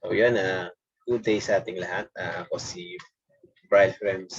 So yun, good day sa ating lahat. Ako si Brian Ferenc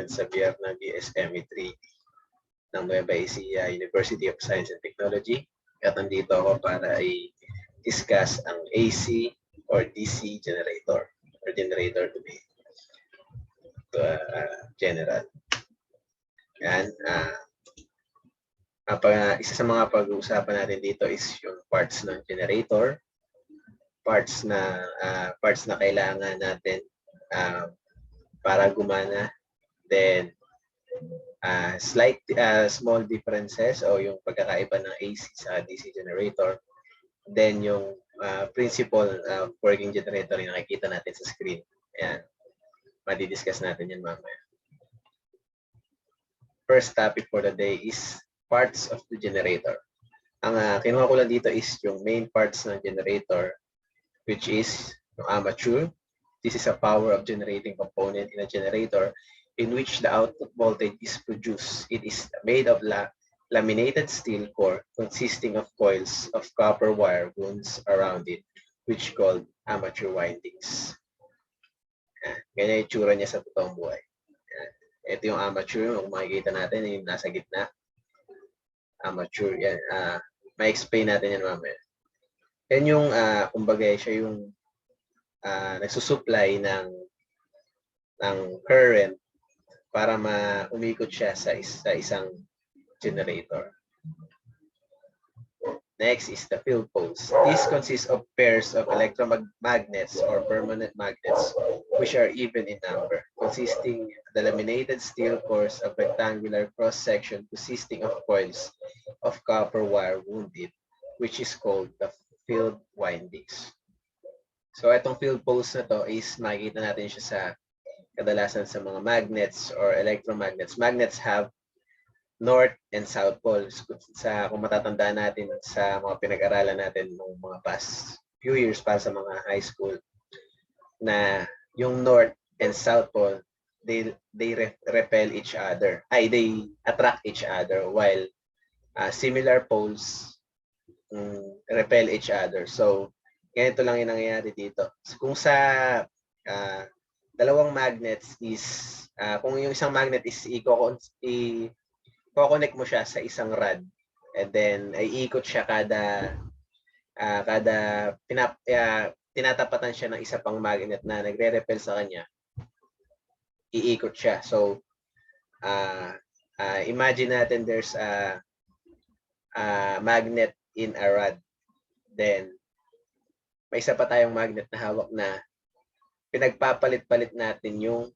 Xavier ng BSME 3 ng Nueva Ecija University of Science and Technology. At nandito ako para i-discuss ang AC or DC generator or generator to be general. Yan. Isa sa mga pag-uusapan natin dito is yung parts ng generator, parts na kailangan natin para gumana, then small differences o yung pagkakaiba ng AC sa DC generator, then yung principle working generator yung nakikita natin sa screen. Ayan, madi-discuss natin yan mamaya. First topic for the day is parts of the generator. Ang kinuha ko lang dito is yung main parts ng generator, which is yung armature. This is a power of generating component in a generator in which the output voltage is produced. It is made of laminated steel core consisting of coils of copper wire wound around it, which called armature windings. Ganyan yung tsura niya sa totoong buhay. Ito yung armature, kung makikita natin, yung nasa gitna. Armature, yan. Ma-explain natin yan mamaya. Yan yung, kumbaga, siya yung nagsusupply ng current para umikot siya sa isang generator. Next is the field poles. This consists of pairs of electromagnets or permanent magnets, which are even in number, consisting the laminated steel cores of rectangular cross-section consisting of coils of copper wire wounded, which is called the field windings. So itong field poles na to is makikita natin siya sa kadalasan sa mga magnets or electromagnets. Magnets have north and south poles. Kung matatandaan natin sa mga pinag-aralan natin ng mga past few years para sa mga high school, na yung north and south pole, they repel each other. They attract each other, while similar poles repel each other. So ganito lang yung nangyayari dito. Kung sa dalawang magnets is, kung yung isang magnet is i-connect mo siya sa isang rod, and then ay ikot siya kada tinatapatan siya ng isa pang magnet na nagre-repel sa kanya, iikot siya. So imagine natin there's a magnet in a rod, then may isa pa tayong magnet na hawak na pinagpapalit-palit natin yung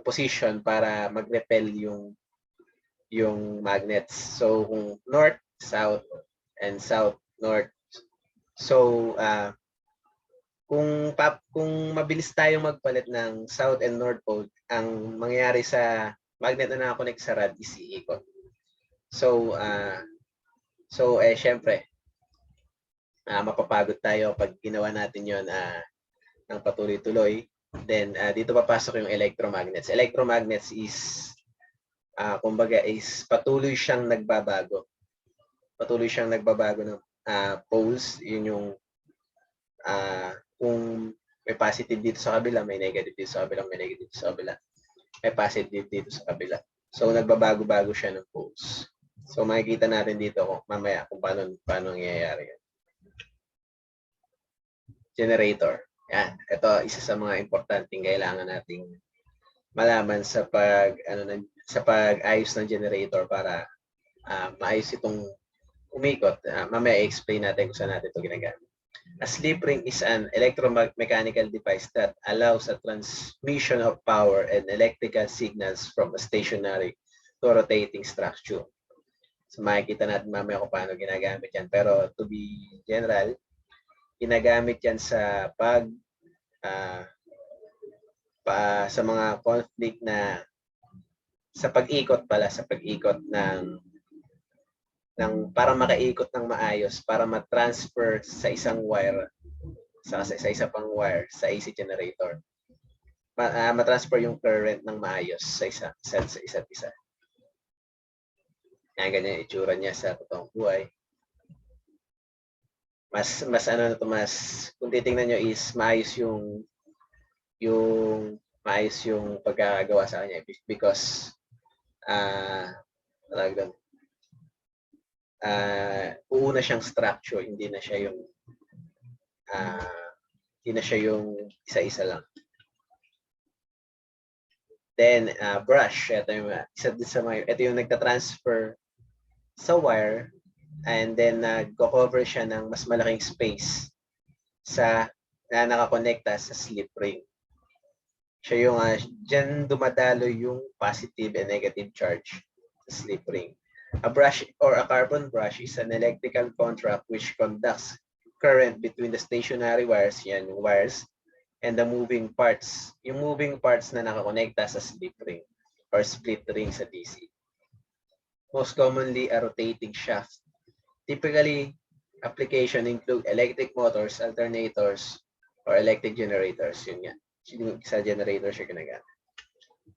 position para mag-repel yung magnets. So kung north, south, and south, north. So kung mabilis tayong magpalit ng south and north pole, ang mangyayari sa magnet na nakakonect sa rod is iikot. So syempre, mapapagod tayo pag ginawa natin yon ng patuloy-tuloy. Then dito papasok yung electromagnets. Electromagnets is kumbaga is patuloy siyang nagbabago. Patuloy siyang nagbabago ng poles. Yun yung kung may positive dito sa kabila, may negative dito sa kabila, may negative sa kabila, may positive dito sa kabila. So nagbabago-bago siya ng poles. So makikita natin dito mamaya kung paano nangyayari yan. Generator. Yan. Ito isa sa mga importanteng kailangan nating malaman sa pag-ayos ng generator para maayos itong umikot. Mamaya i-explain natin kung saan natin ito ginagamit. A slip ring is an electromechanical device that allows a transmission of power and electrical signals from a stationary to rotating structure. So makikita natin mamaya kung paano ginagamit yan. Pero to be general, ginagamit yan sa sa mga conflict na sa pag-ikot ng para makaikot ng maayos, para ma-transfer sa isang wire sa isa pang wire sa AC generator. Ma-transfer yung current ng maayos sa isa't isa. Yan, ganyan itsura niya sa totoong buhay. mas ano na to, mas kung titingnan nyo is maayos yung pagkagawa sa kanya because tawag doon, uuna siyang structure, hindi na siya yung isa-isa lang. Then brush, ito yung isa din sa mga, ito yung nagta-transfer sa wire, and then nag-cover siya ng mas malaking space na nakakonekta sa slip ring. Siya yung dyan dumadalo yung positive and negative charge sa slip ring. A brush or a carbon brush is an electrical contract which conducts current between the stationary wires, yan yung wires, and the moving parts. Yung moving parts na nakakonekta sa slip ring or split ring sa DC. Most commonly, a rotating shaft. Typically, application include electric motors, alternators, or electric generators. Yun nga. Sa generator siya ginagamit.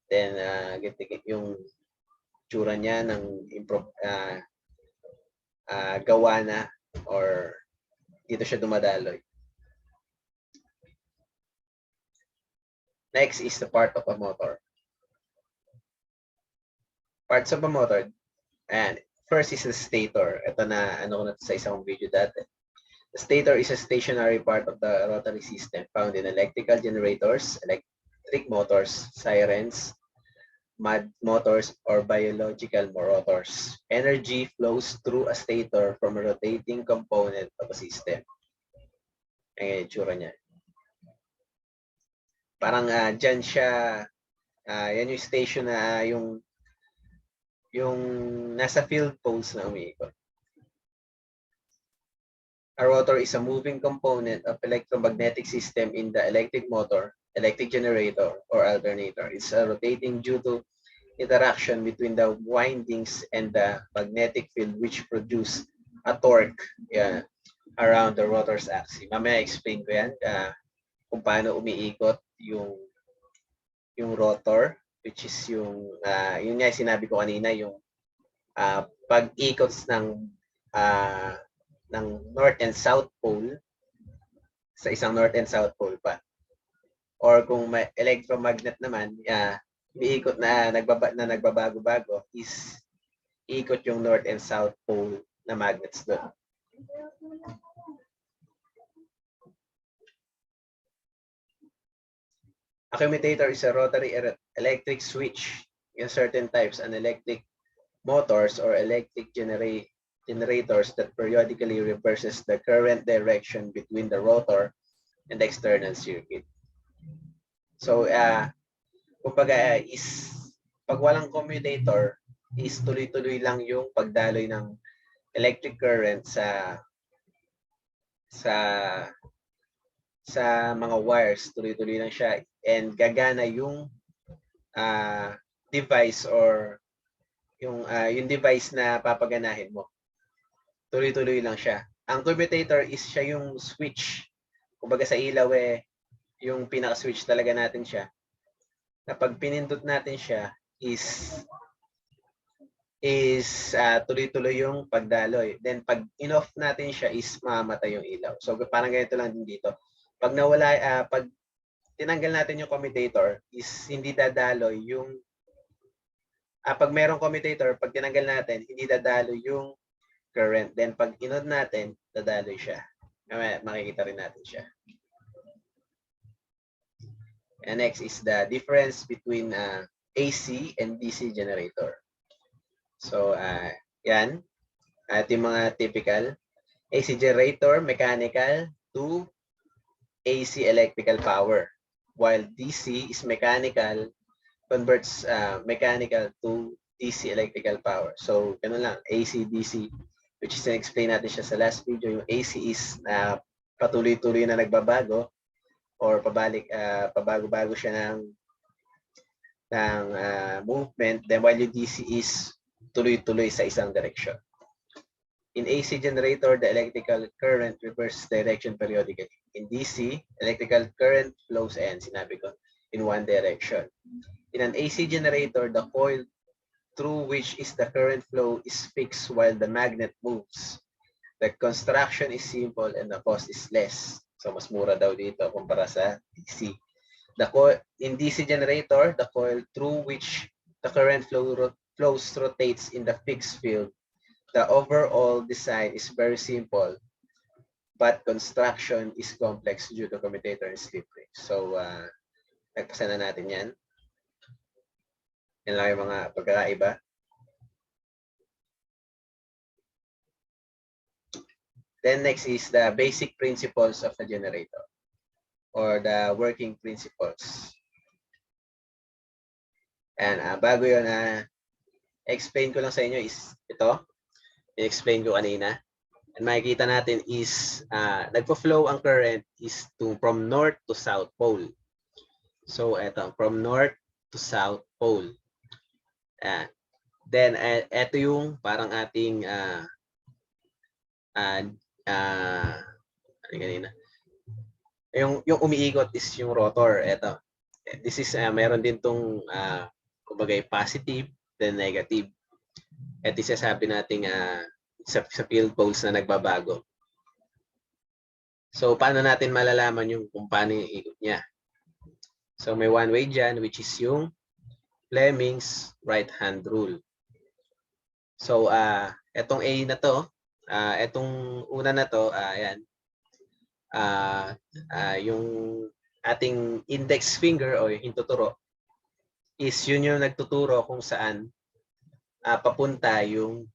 Then, yung tsura niya ng gawa na or dito siya dumadaloy. Next is the part of a motor. Parts of a motor. And first is the stator. Ito na ano ko na sa isang video dati. The stator is a stationary part of the rotary system found in electrical generators, electric motors, sirens, motors, or biological rotors. Energy flows through a stator from a rotating component of a system. Ayan yung tsura niya. Parang dyan siya, yan yung station na yung nasa field poles na umiikot. A rotor is a moving component of electromagnetic system in the electric motor, electric generator, or alternator. It's rotating due to interaction between the windings and the magnetic field which produce a torque around the rotor's axis. Mamaya explain ko yan kung paano umiikot yung rotor, which is yun nga sinabi ko kanina, yung pag-ikot ng north and south pole sa isang north and south pole pa. Or kung may electromagnet naman, umiikot na nagbabago-bago is ikot yung north and south pole na magnets doon. A commutator is a rotary electric switch in certain types and electric motors or electric generators that periodically reverses the current direction between the rotor and the external circuit. So, kumbaga is pag walang commutator is tuloy-tuloy lang yung pagdaloy ng electric current sa mga wires, tuloy-tuloy lang siya, and gagana yung device or yung device na papaganahin mo. Tuloy-tuloy lang siya. Ang commutator is siya yung switch. Kumbaga sa ilaw yung pinaka-switch talaga natin siya. Kapag pinindot natin siya is tuloy-tuloy yung pagdaloy. Then pag in-off natin siya is mamamatay yung ilaw. So parang ganito lang din dito. Pag nawala, pag tinanggal natin yung commutator is hindi dadaloy yung pag merong commutator, pag tinanggal natin, hindi dadaloy yung current. Then pag in-on natin, dadaloy siya. Makikita rin natin siya. And next is the difference between AC and DC generator. So, yan. At yung mga typical. AC generator, mechanical to AC electrical power. While DC is mechanical, converts mechanical to DC electrical power. So, ganun lang. AC, DC, which is explain natin siya sa last video. Yung AC is patuloy-tuloy na nagbabago or pabago-bago siya ng movement. Then while yung DC is tuloy-tuloy sa isang direction. In AC generator, the electrical current reverses direction periodically. In DC, electrical current flows sinabi ko, in one direction. In an AC generator, the coil through which is the current flow is fixed while the magnet moves. The construction is simple and the cost is less. So mas mura daw dito kumpara sa DC. In DC generator, the coil through which the current flows rotates in the fixed field. The overall design is very simple, but construction is complex due to commutator and slip ring. So, nagpasa na natin yan. Yan lang yung mga pagkakaiba. Then next is the basic principles of the generator or the working principles. And bago yun, explain ko lang sa inyo is ito. I-explain ko kanina. And makikita natin is nagpo-flow ang current is from north to south pole. So ito, from north to south pole. Then ito yung parang ating kanina. Yung umiikot is yung rotor. Ito. This is meron din tong kumbaga positive then negative. At isasabi natin sa field poles na nagbabago. So paano natin malalaman yung kung paano yung ikot niya? So may one way dyan which is yung Fleming's right hand rule. So etong A na to, etong una na to, ayan. Yung ating index finger o yung hintuturo is yun yung nagtuturo kung saan papunta yung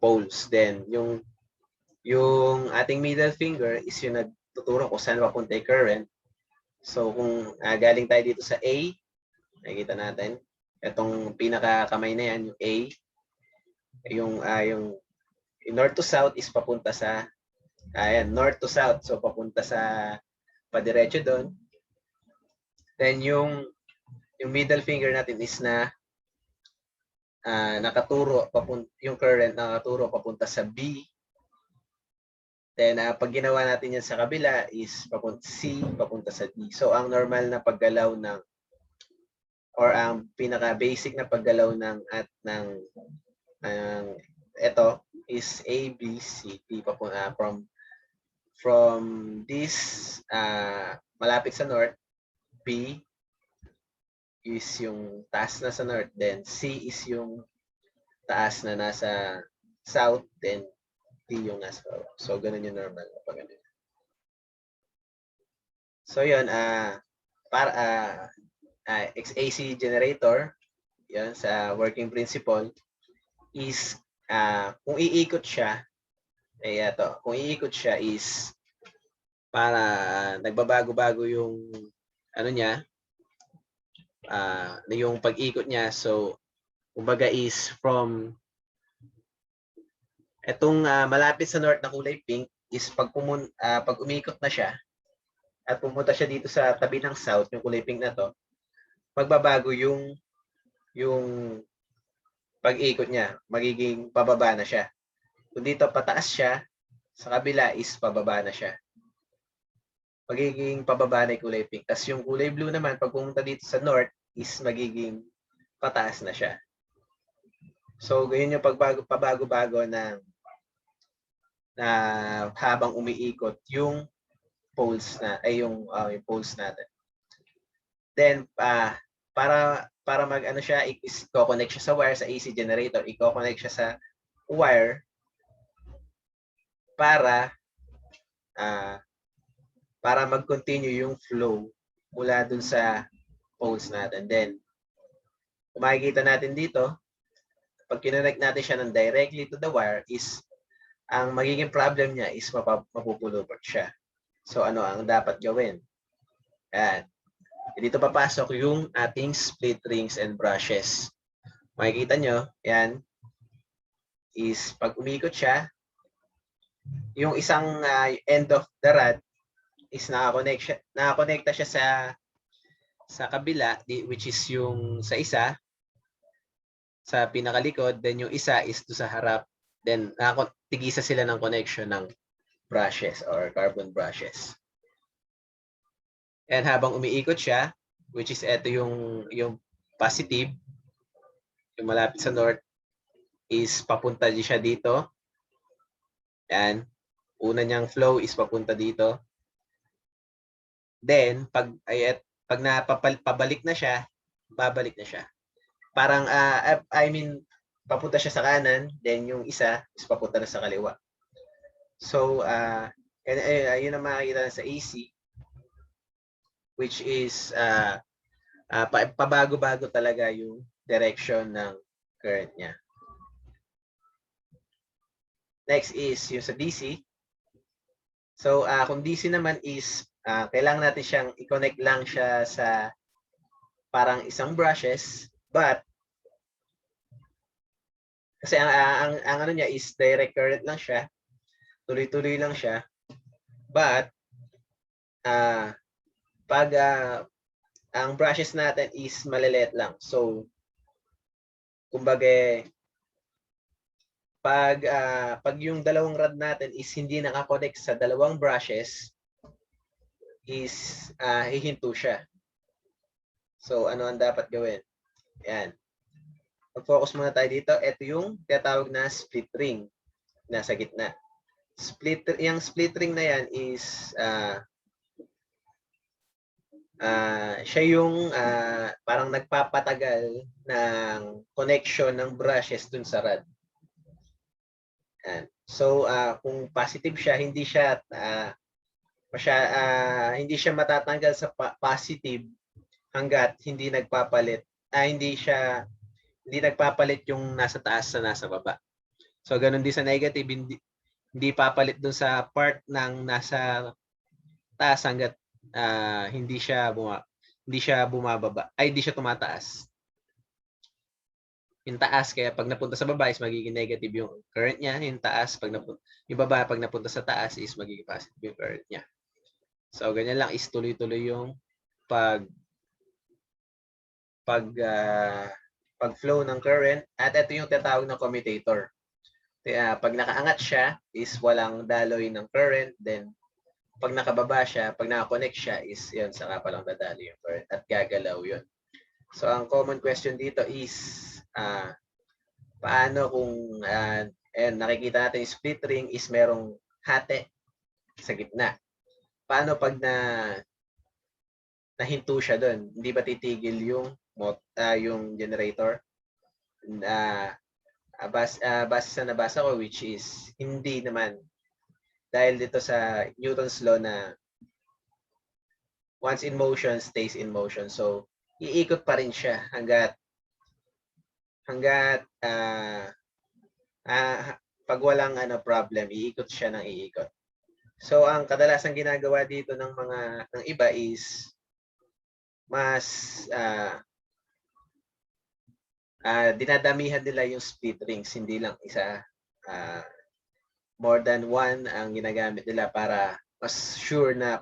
poles. Then yung ating middle finger is yung nagtuturo kung saan papunta yung current. So kung galing tayo dito sa A, nakikita natin itong pinaka-kamay na yan, yung A, yung north to south is papunta sa ayan, north to south, so papunta sa padiretso doon. Then yung middle finger natin is na nakaturo yung current nakaturo papunta sa B. Then pag ginawa natin yan sa kabila is papunta C, papunta sa D. So ang normal na paggalaw ng or ang pinaka basic na paggalaw ng ito is A, B, C, D papunta from this malapit sa north, B is yung taas na sa north, then C is yung taas na nasa south, then D yung nasa baba. So ganun yung normal pag ganun. So yun, para AC generator, yun sa working principle is kung iikot siya, kung iikot siya is para nagbabago-bago yung ano niya, yung pag-ikot niya. So kumbaga is from etong malapit sa north na kulay pink is pag umikot na siya at pumunta siya dito sa tabi ng south, yung kulay pink na to, magbabago yung pag-ikot niya, magiging pababa na siya. Kung dito pataas siya, sa kabila is pababa na siya. Magiging pababa na yung kulay pink. Tapos yung kulay blue naman, pag pumunta dito sa north, is magiging pataas na siya. So, ganyan yung pabago-bago na habang umiikot yung poles yung poles natin. Then, para mag-ano siya, i-connect siya sa wire sa AC generator, i-connect siya sa wire para mag-continue yung flow mula dun sa poles natin. Then, kung makikita natin dito, pag kinonect natin siya ng directly to the wire is, ang magiging problem niya is mapupulupot siya. So, ano ang dapat gawin? Yan. Dito papasok yung ating split rings and brushes. Makikita nyo, yan, is pag umikot siya, yung isang end of the rod is nakakonekta siya sa kabila, which is yung sa isa, sa pinakalikod, then yung isa is to sa harap, then tigisa sila ng connection ng brushes or carbon brushes. And habang umiikot siya, which is ito yung positive, yung malapit sa north, is papunta siya dito. Yan. Una niyang flow is papunta dito. Then, pag pabalik na siya, babalik na siya. Parang, I mean, papunta siya sa kanan, then yung isa is papunta na sa kaliwa. So, yun ang makikita sa AC, which is pabago-bago talaga yung direction ng current niya. Next is yung sa DC. So, kung DC naman is, kailangan natin siyang i-connect lang siya sa parang isang brushes, but kasi ang ano niya is direct current lang siya, tuloy-tuloy lang siya. But pag ang brushes natin is maliliit lang. So kumbaga pag yung dalawang rod natin is hindi nakakonect sa dalawang brushes, is hihinto siya. So ano ang dapat gawin? Yan. Mag-focus muna tayo dito. Ito yung tinatawag na split ring nasa gitna. Yung split ring na yan is siya yung parang nagpapatagal ng connection ng brushes dun sa rod. Yan. So kung positive siya, hindi siya matatanggal sa positive hanggat hindi nagpapalit hindi nagpapalit yung nasa taas sa nasa baba. So ganun din sa negative, hindi papalit dun sa part ng nasa taas hanggat hindi siya bumababa. Hindi siya tumataas. Yung taas, kaya pag napunta sa baba is magiging negative yung current niya. Yung taas, yung baba pag napunta sa taas is magiging positive yung current niya. So ganyan lang, is tuloy-tuloy yung pag-flow ng current. At ito yung tinatawag na commutator. Pag nakaangat siya is walang daloy ng current, then pag nakababa siya, pag naka-connect siya is yun, saka pa lang dadaloy yung current at gagalaw yun. So ang common question dito is paano kung nakikita natin yung split ring is merong hati sa gitna. Paano pag nahinto siya doon? Hindi ba titigil yung generator? Base sa nabasa ko, which is hindi naman, dahil dito sa Newton's law na once in motion stays in motion. So iikot pa rin siya hanggat pag walang problem, iikot siya ng iikot. So ang kadalasan ginagawa dito ng iba is mas dinadamihan nila yung split rings, hindi lang isa. More than one ang ginagamit nila para mas sure na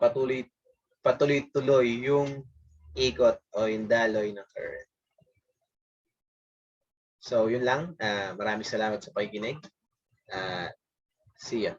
patuloy-tuloy yung ikot o yung daloy ng current. So yun lang. Maraming salamat sa pakikinig. See ya.